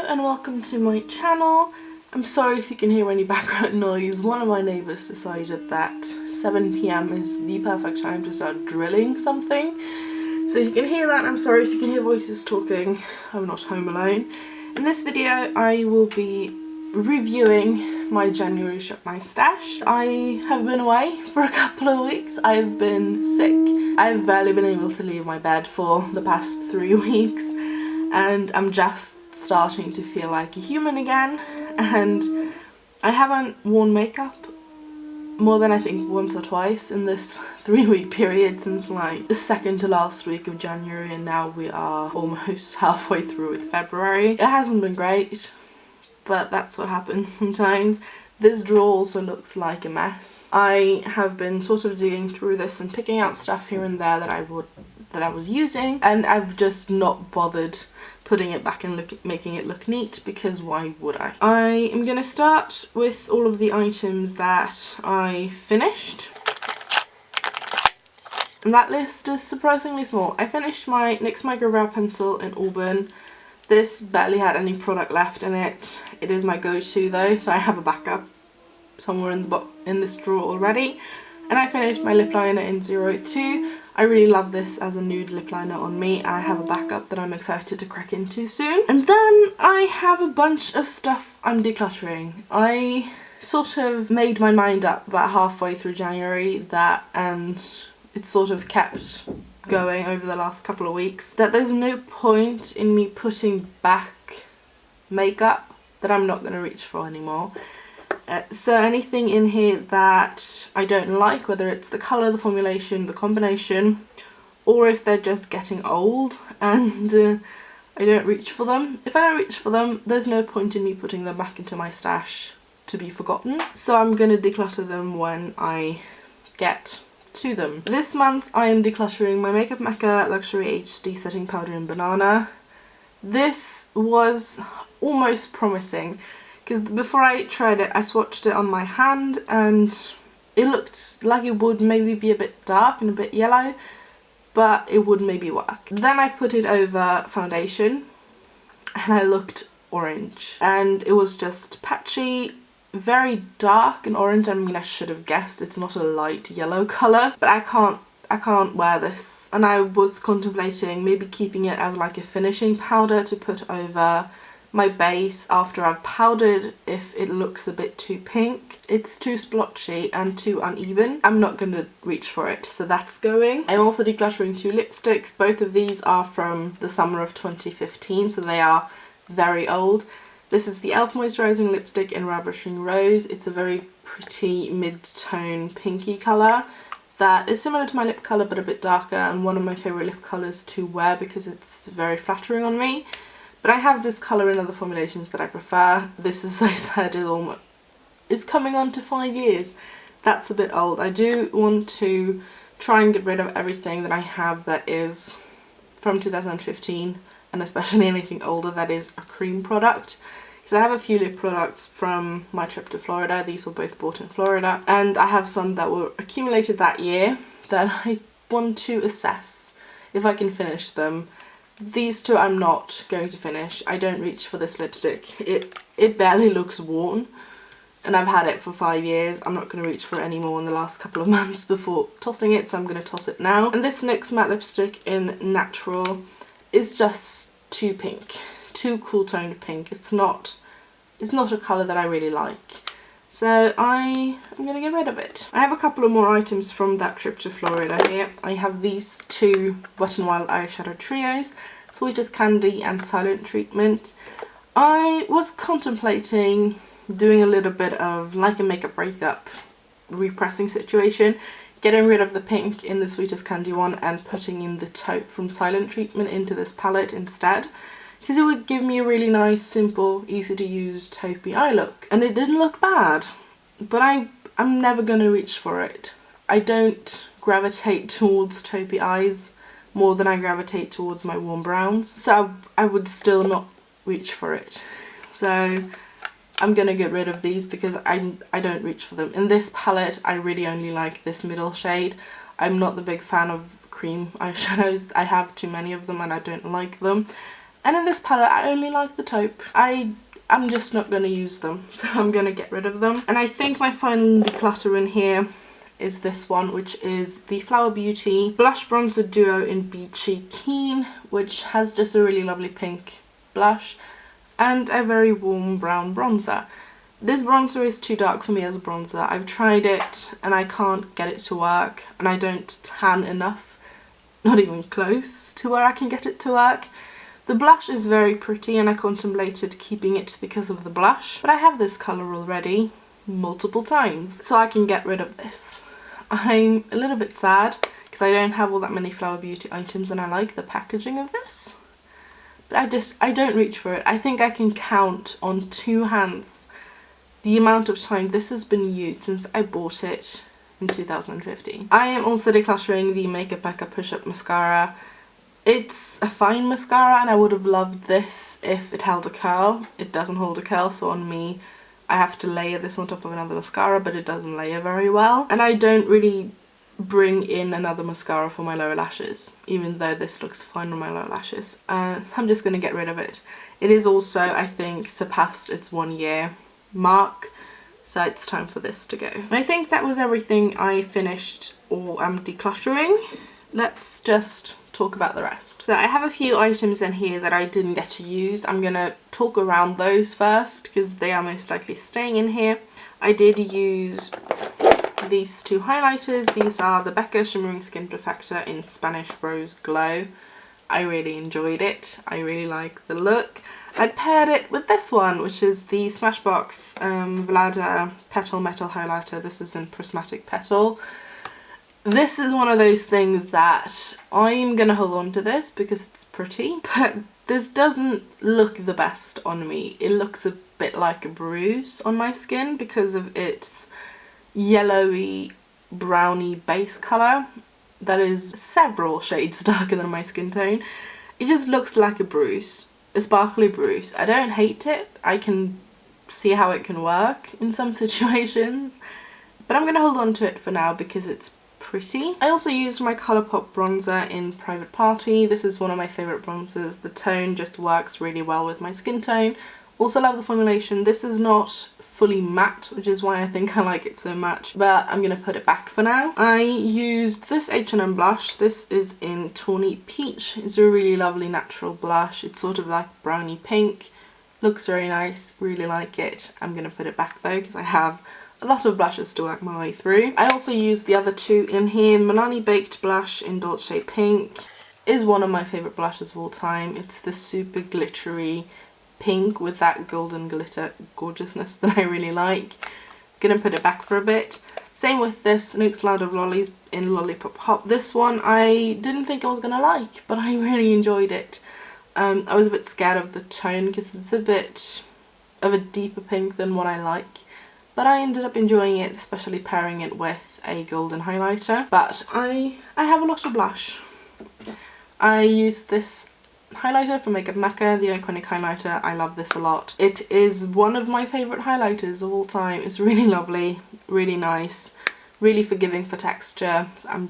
and welcome to my channel. I'm sorry if you can hear any background noise. One of my neighbours decided that 7 PM is the perfect time to start drilling something. So if you can hear that, I'm sorry if you can hear voices talking. I'm not home alone. In this video I will be reviewing my January Shop My Stash. I have been away for a couple of weeks. I've been sick. I've barely been able to leave my bed for the past 3 weeks and I'm just starting to feel like a human again, and I haven't worn makeup more than I think once or twice in this 3-week period since like the second to last week of January, and now we are almost halfway through with February. It hasn't been great, but that's what happens sometimes. This drawer also looks like a mess. I have been sort of digging through this and picking out stuff here and there that I was using, and I've just not bothered putting it back and making it look neat, because why would I? I am going to start with all of the items that I finished. And that list is surprisingly small. I finished my NYX Micro Brow Pencil in Auburn. This barely had any product left in it. It is my go-to though, so I have a backup somewhere in this drawer already. And I finished my lip liner in 02. I really love this as a nude lip liner on me, and I have a backup that I'm excited to crack into soon. And then I have a bunch of stuff I'm decluttering. I sort of made my mind up about halfway through January and it sort of kept going over the last couple of weeks, that there's no point in me putting back makeup that I'm not going to reach for anymore. So anything in here that I don't like, whether it's the colour, the formulation, the combination, or if they're just getting old and I don't reach for them. If I don't reach for them, there's no point in me putting them back into my stash to be forgotten. So I'm going to declutter them when I get to them. This month I am decluttering my Makeup Mekka Luxury HD Setting Powder in Banana. This was almost promising, because before I tried it, I swatched it on my hand and it looked like it would maybe be a bit dark and a bit yellow, but it would maybe work. Then I put it over foundation and I looked orange, and it was just patchy, very dark and orange. I mean, I should have guessed it's not a light yellow colour, but I can't wear this. And I was contemplating maybe keeping it as like a finishing powder to put over my base after I've powdered if it looks a bit too pink. It's too splotchy and too uneven. I'm not going to reach for it, so that's going. I'm also decluttering 2 lipsticks. Both of these are from the summer of 2015, so they are very old. This is the e.l.f. Moisturising Lipstick in Ravishing Rose. It's a very pretty mid-tone pinky colour that is similar to my lip colour but a bit darker, and one of my favourite lip colours to wear because it's very flattering on me. But I have this colour in other formulations that I prefer. This, as I said, is coming on to 5 years. That's a bit old. I do want to try and get rid of everything that I have that is from 2015, and especially anything older that is a cream product. Because I have a few lip products from my trip to Florida. These were both bought in Florida. And I have some that were accumulated that year that I want to assess if I can finish them. These 2 I'm not going to finish. I don't reach for this lipstick. It barely looks worn, and I've had it for 5 years. I'm not going to reach for it anymore in the last couple of months before tossing it, so I'm going to toss it now. And this NYX matte lipstick in Natural is just too pink, too cool toned pink. It's not a colour that I really like. So I am going to get rid of it. I have a couple of more items from that trip to Florida here. I have these 2 Wet n Wild eyeshadow trios, Sweetest Candy and Silent Treatment. I was contemplating doing a little bit of like a makeup breakup repressing situation, getting rid of the pink in the Sweetest Candy one and putting in the taupe from Silent Treatment into this palette instead, because it would give me a really nice, simple, easy to use taupey eye look. And it didn't look bad, but I'm never going to reach for it. I don't gravitate towards taupey eyes more than I gravitate towards my warm browns, so I would still not reach for it. So I'm going to get rid of these because I don't reach for them. In this palette, I really only like this middle shade. I'm not the big fan of cream eyeshadows. I have too many of them and I don't like them. And in this palette, I only like the taupe. I'm just not going to use them, so I'm going to get rid of them. And I think my final declutter in here is this one, which is the Flower Beauty Blush Bronzer Duo in Beachy Keen, which has just a really lovely pink blush and a very warm brown bronzer. This bronzer is too dark for me as a bronzer. I've tried it and I can't get it to work, and I don't tan enough, not even close to where I can get it to work. The blush is very pretty and I contemplated keeping it because of the blush, but I have this colour already multiple times, so I can get rid of this. I'm a little bit sad because I don't have all that many Flower Beauty items and I like the packaging of this, but I don't reach for it. I think I can count on 2 hands the amount of time this has been used since I bought it in 2015. I am also decluttering the Mekka Push Up Mascara. It's a fine mascara and I would have loved this if it held a curl. It doesn't hold a curl, so on me I have to layer this on top of another mascara, but it doesn't layer very well. And I don't really bring in another mascara for my lower lashes, even though this looks fine on my lower lashes. So I'm just going to get rid of it. It is also, I think, surpassed its 1 year mark, so it's time for this to go. And I think that was everything I finished or am decluttering. Let's just talk about the rest. So I have a few items in here that I didn't get to use. I'm gonna talk around those first because they are most likely staying in here. I did use these 2 highlighters. These are the Becca Shimmering Skin Perfector in Spanish Rose Glow. I really enjoyed it. I really like the look. I paired it with this one, which is the Smashbox Vlada Petal Metal Highlighter. This is in Prismatic Petal. This is one of those things that I'm going to hold on to this because it's pretty, but this doesn't look the best on me. It looks a bit like a bruise on my skin because of its yellowy, browny base colour that is several shades darker than my skin tone. It just looks like a bruise, a sparkly bruise. I don't hate it. I can see how it can work in some situations, but I'm going to hold on to it for now because it's pretty. I also used my Colourpop bronzer in Private Party. This is one of my favourite bronzers. The tone just works really well with my skin tone. Also love the formulation. This is not fully matte, which is why I think I like it so much, but I'm going to put it back for now. I used this H&M blush. This is in Tawny Peach. It's a really lovely natural blush. It's sort of like browny pink. Looks very nice. Really like it. I'm going to put it back though because I have a lot of blushes to work my way through. I also used the other 2 in here. Milani Baked Blush in Dulce Pink is one of my favourite blushes of all time. It's the super glittery pink with that golden glitter gorgeousness that I really like. Gonna put it back for a bit. Same with this NYX Loud of Lollies in Lollipop Hop. This one I didn't think I was gonna like, but I really enjoyed it. I was a bit scared of the tone because it's a bit of a deeper pink than what I like. But I ended up enjoying it, especially pairing it with a golden highlighter. But I have a lot of blush. I used this highlighter from Mekka, the iconic highlighter. I love this a lot. It is one of my favourite highlighters of all time. It's really lovely, really nice, really forgiving for texture,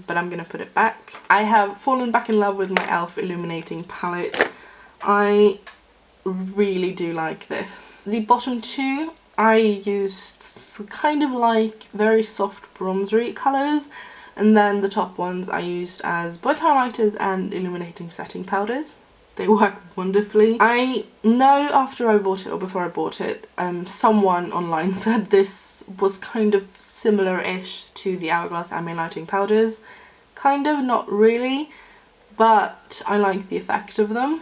but I'm going to put it back. I have fallen back in love with my e.l.f. Illuminating palette. I really do like this. The bottom 2 I used kind of like very soft bronzery colours, and then the top ones I used as both highlighters and illuminating setting powders. They work wonderfully. I know after I bought it or before I bought it, someone online said this was kind of similar-ish to the Hourglass Ambient Lighting powders. Kind of, not really, but I like the effect of them.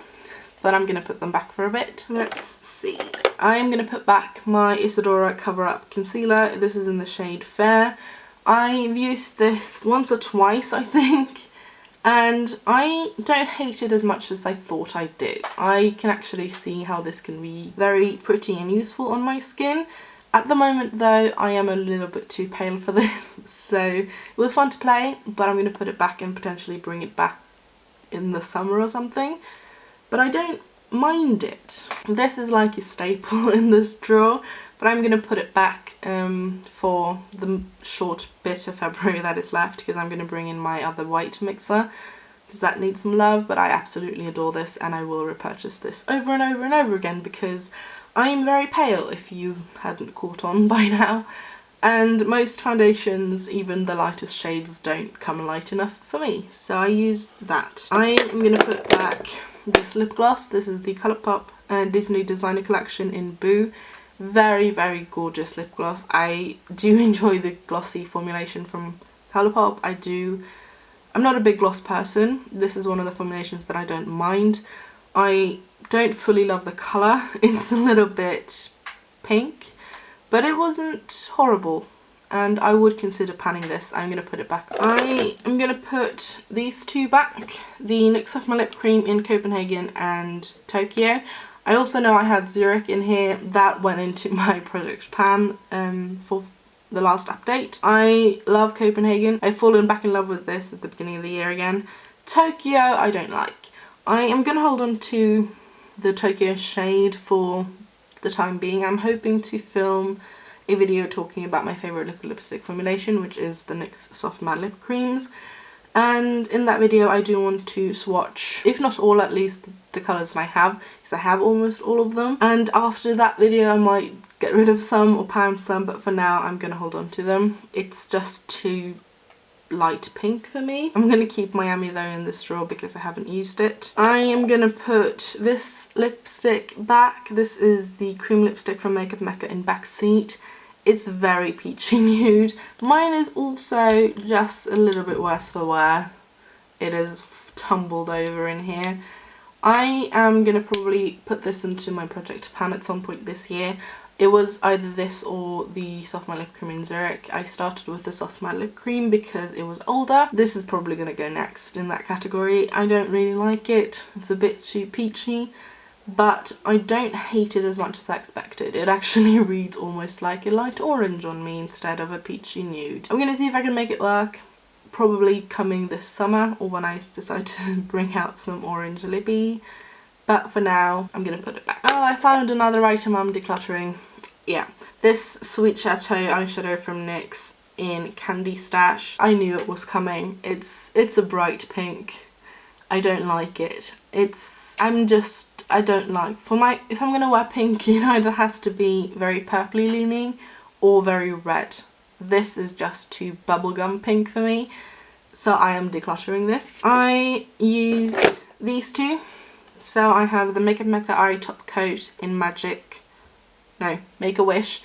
But I'm going to put them back for a bit. Let's see. I'm going to put back my Isadora Cover Up Concealer. This is in the shade Fair. I've used this once or twice, I think, and I don't hate it as much as I thought I did. I can actually see how this can be very pretty and useful on my skin. At the moment though, I am a little bit too pale for this, so it was fun to play, but I'm going to put it back and potentially bring it back in the summer or something. But I don't mind it. This is like a staple in this drawer, but I'm going to put it back for the short bit of February that is left because I'm going to bring in my other white mixer. because that needs some love, but I absolutely adore this and I will repurchase this over and over and over again because I am very pale, if you hadn't caught on by now. And most foundations, even the lightest shades, don't come light enough for me, so I used that. I am going to put back this lip gloss. This is the Colourpop Disney Designer Collection in Boo. Very, very gorgeous lip gloss. I do enjoy the glossy formulation from Colourpop. I'm not a big gloss person. This is one of the formulations that I don't mind. I don't fully love the colour. It's a little bit pink, but it wasn't horrible, and I would consider panning this. I'm going to put it back. I am going to put these two back, the NYX Soft My Lip Cream in Copenhagen and Tokyo. I also know I had Zurich in here. That went into my Project Pan for the last update. I love Copenhagen. I've fallen back in love with this at the beginning of the year again. Tokyo I don't like. I am going to hold on to the Tokyo shade for the time being. I'm hoping to film a video talking about my favourite liquid lipstick formulation, which is the NYX Soft Matte Lip Creams, and in that video I do want to swatch, if not all, at least the colours that I have, because I have almost all of them, and after that video I might get rid of some or pan some, but for now I'm going to hold on to them. It's just too light pink for me. I'm going to keep Miami though in this drawer because I haven't used it. I am going to put this lipstick back. This is the cream lipstick from Mekka in Backseat. It's very peachy nude. Mine is also just a little bit worse for wear. It is tumbled over in here. I am going to probably put this into my Project Pan at some point this year. It was either this or the Soft Matte Lip Cream in Zurich. I started with the Soft Matte Lip Cream because it was older. This is probably going to go next in that category. I don't really like it. It's a bit too peachy, but I don't hate it as much as I expected. It actually reads almost like a light orange on me instead of a peachy nude. I'm going to see if I can make it work. Probably coming this summer or when I decide to bring out some orange lippy. But for now, I'm going to put it back. Oh, I found another item I'm decluttering. Yeah, this Sweet Chateau eyeshadow from NYX in Candy Stash. I knew it was coming. It's a bright pink. I don't like it. I don't like, if I'm going to wear pink, it either has to be very purpley leaning or very red. This is just too bubblegum pink for me, so I am decluttering this. I used these two. So I have the Mekka Eye Top Coat in Make a Wish,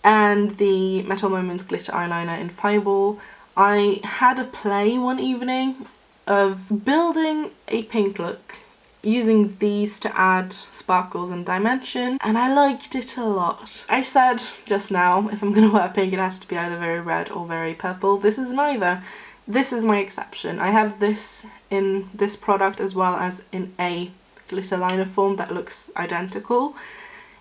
and the Metal Moments Glitter Eyeliner in Fireball. I had a play one evening of building a pink look using these to add sparkles and dimension, and I liked it a lot. I said just now, if I'm going to wear pink it has to be either very red or very purple. This is neither. This is my exception. I have this in this product as well as in a glitter liner form that looks identical.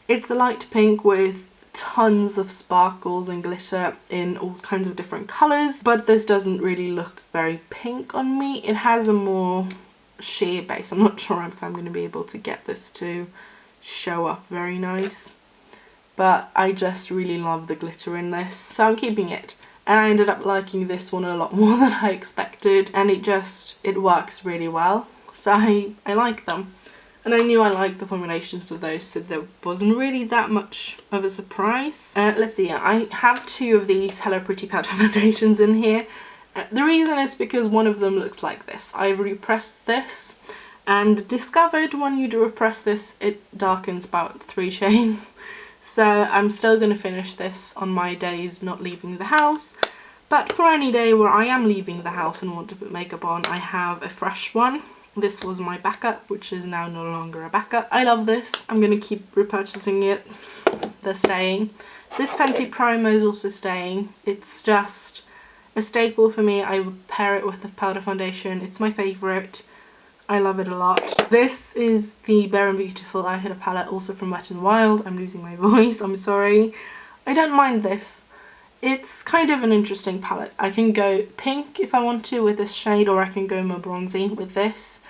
It's a light pink with tons of sparkles and glitter in all kinds of different colours, but this doesn't really look very pink on me. It has a more sheer base. I'm not sure if I'm going to be able to get this to show up very nice, but I just really love the glitter in this, so I'm keeping it. And I ended up liking this one a lot more than I expected, and it works really well, so I like them. And I knew I liked the formulations of those, so there wasn't really that much of a surprise. Let's see, I have two of these Hello Pretty powder foundations in here. The reason is because one of them looks like this. I repressed this and discovered when you do repress this, it darkens about 3 shades. So I'm still going to finish this on my days not leaving the house. But for any day where I am leaving the house and want to put makeup on, I have a fresh one. This was my backup, which is now no longer a backup. I love this. I'm going to keep repurchasing it. They're staying. This Fenty primer is also staying. It's just a staple for me. I would pair it with a powder foundation. It's my favourite. I love it a lot. This is the Bare & Beautiful eyeshadow palette, also from Wet n Wild. I'm losing my voice, I'm sorry. I don't mind this. It's kind of an interesting palette. I can go pink if I want to with this shade, or I can go more bronzy with this.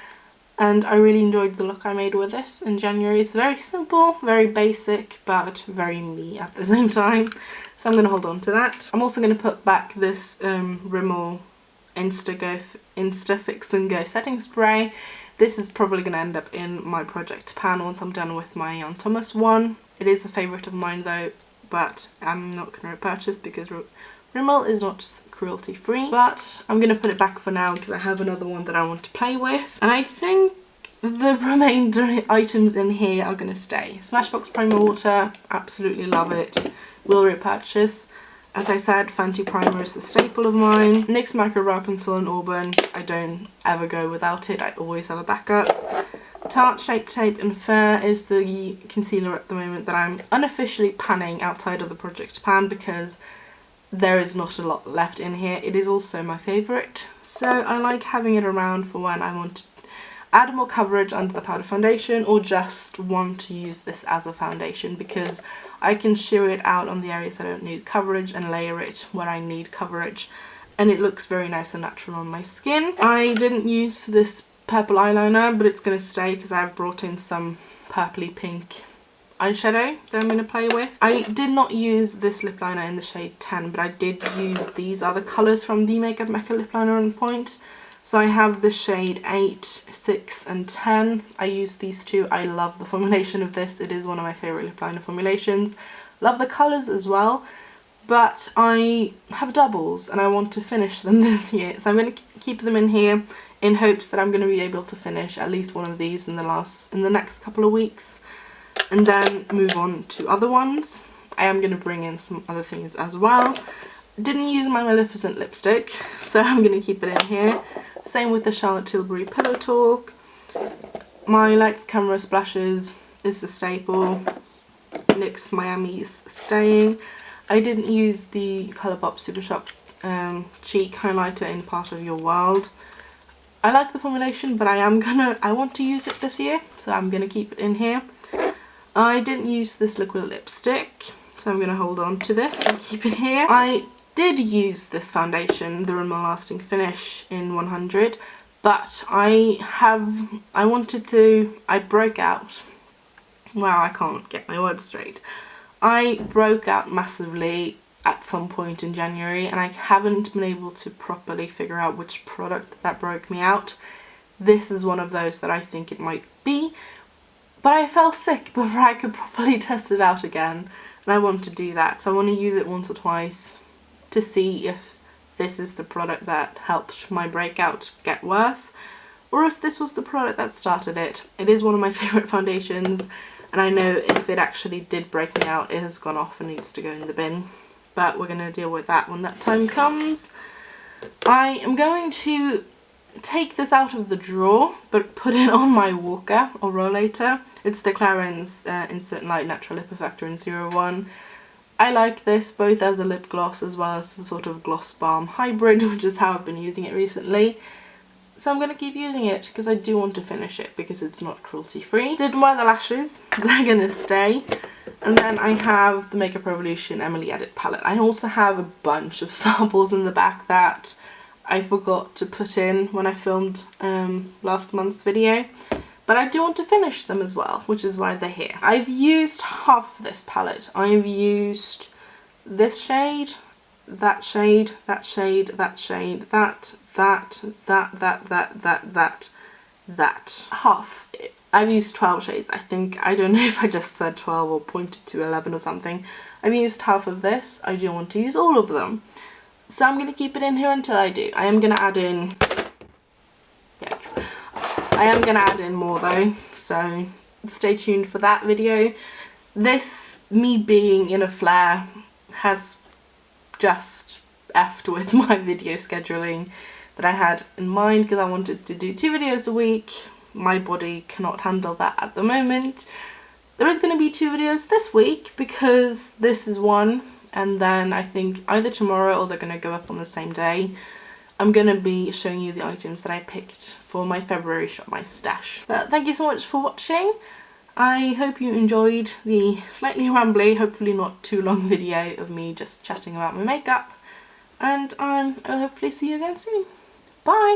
And I really enjoyed the look I made with this in January. It's very simple, very basic, but very me at the same time. So I'm going to hold on to that. I'm also going to put back this Rimmel Instago Instafix and Go setting spray. This is probably going to end up in my project pan once I'm done with my Jan Thomas one. It is a favourite of mine though, but I'm not going to repurchase because Rimmel is not cruelty free. But I'm going to put it back for now because I have another one that I want to play with. And I think the remainder items in here are going to stay. Smashbox Primer Water, absolutely love it. Will repurchase. As I said, Fenty Primer is a staple of mine. NYX Micro Brow Pencil in Auburn, I don't ever go without it. I always have a backup. Tarte Shape Tape in Fair is the concealer at the moment that I'm unofficially panning outside of the project pan because there is not a lot left in here. It is also my favourite, so I like having it around for when I want to add more coverage under the powder foundation or just want to use this as a foundation, because I can sheer it out on the areas I don't need coverage and layer it where I need coverage, and it looks very nice and natural on my skin. I didn't use this purple eyeliner, but it's going to stay because I've brought in some purpley pink eyeshadow that I'm going to play with. I did not use this lip liner in the shade 10, but I did use these other colours from the Makeup Mekka lip liner on Point. So I have the shade 8, 6 and 10. I use these two. I love the formulation of this. It is one of my favourite lip liner formulations. Love the colours as well. But I have doubles and I want to finish them this year. So I'm going to keep them in here in hopes that I'm going to be able to finish at least one of these in the next couple of weeks. And then move on to other ones. I am going to bring in some other things as well. Didn't use my Maleficent lipstick, so I'm going to keep it in here. Same with the Charlotte Tilbury Pillow Talk. My Lights Camera Splashes is a staple. NYX Miami's staying. I didn't use the Colourpop Super Shop cheek highlighter in Part of Your World. I like the formulation, but I want to use it this year, so I'm going to keep it in here. I didn't use this liquid lipstick, so I'm going to hold on to this and keep it here. I did use this foundation, the Rimmel Lasting Finish in 100, but I broke out. Wow, I can't get my words straight. I broke out massively at some point in January, and I haven't been able to properly figure out which product that broke me out. This is one of those that I think it might be, but I fell sick before I could properly test it out again, and I want to do that, so I want to use it once or twice to see if this is the product that helped my breakout get worse, or if this was the product that started it. It is one of my favourite foundations, and I know if it actually did break me out, it has gone off and needs to go in the bin. But we're going to deal with that when that time comes. I am going to take this out of the drawer, but put it on my walker or rollator. It's the Clarins Instant Light Natural Lip Perfector in 01. I like this both as a lip gloss as well as a sort of gloss balm hybrid, which is how I've been using it recently. So I'm going to keep using it because I do want to finish it because it's not cruelty free. Didn't wear the lashes, they're going to stay. And then I have the Makeup Revolution Emily Edit palette. I also have a bunch of samples in the back that I forgot to put in when I filmed last month's video. But I do want to finish them as well, which is why they're here. I've used half of this palette. I've used this shade, that shade, that shade, that shade, that. Half. I've used 12 shades, I think. I don't know if I just said 12 or pointed to 11 or something. I've used half of this. I do want to use all of them. So I'm going to keep it in here until I do. I am going to add in... Yikes. I am going to add in more though, so stay tuned for that video. This, me being in a flare, has just effed with my video scheduling that I had in mind because I wanted to do 2 videos a week. My body cannot handle that at the moment. There is going to be 2 videos this week because this is one, and then I think either tomorrow or they're going to go up on the same day. I'm going to be showing you the items that I picked for my February Shop My Stash. But thank you so much for watching. I hope you enjoyed the slightly rambly, hopefully not too long video of me just chatting about my makeup. And I'll hopefully see you again soon. Bye!